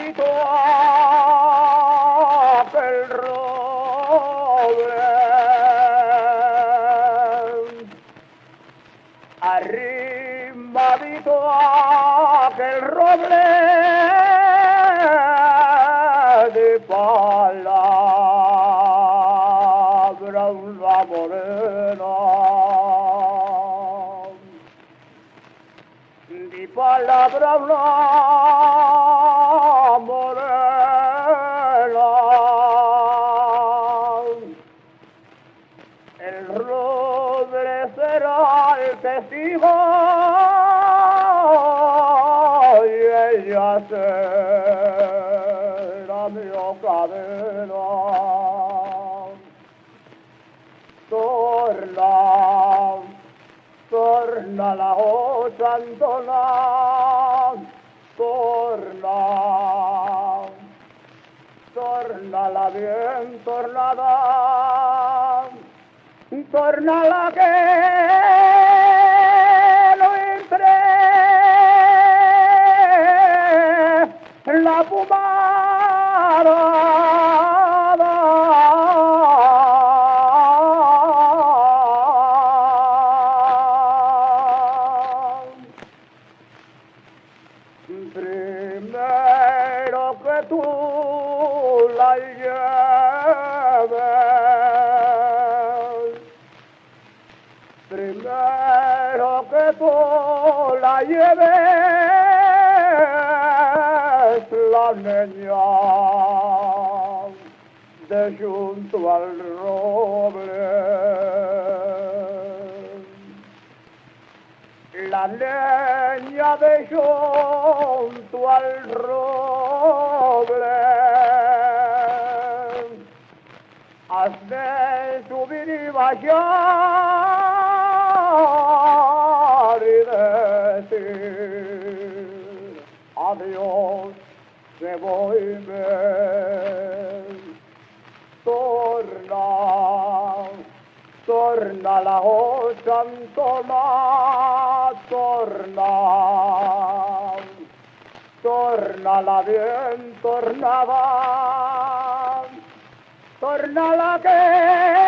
arrimmadito aquel roble, arrimmadito aquel roble de palabra una morena, de palabra una morena, el roble será el testigo y ella será mi cadena. Torna la otra Antona, torna la bien tornada, torna la que no entre la fumada. Primero que tú la lleves, primero que tú la lleves, la niña de junto al roble, la leña de junto al roble, has de subir y bajar y decir adiós, que voy bien. Torna la otra Antona, torna la bien tornada, torna la que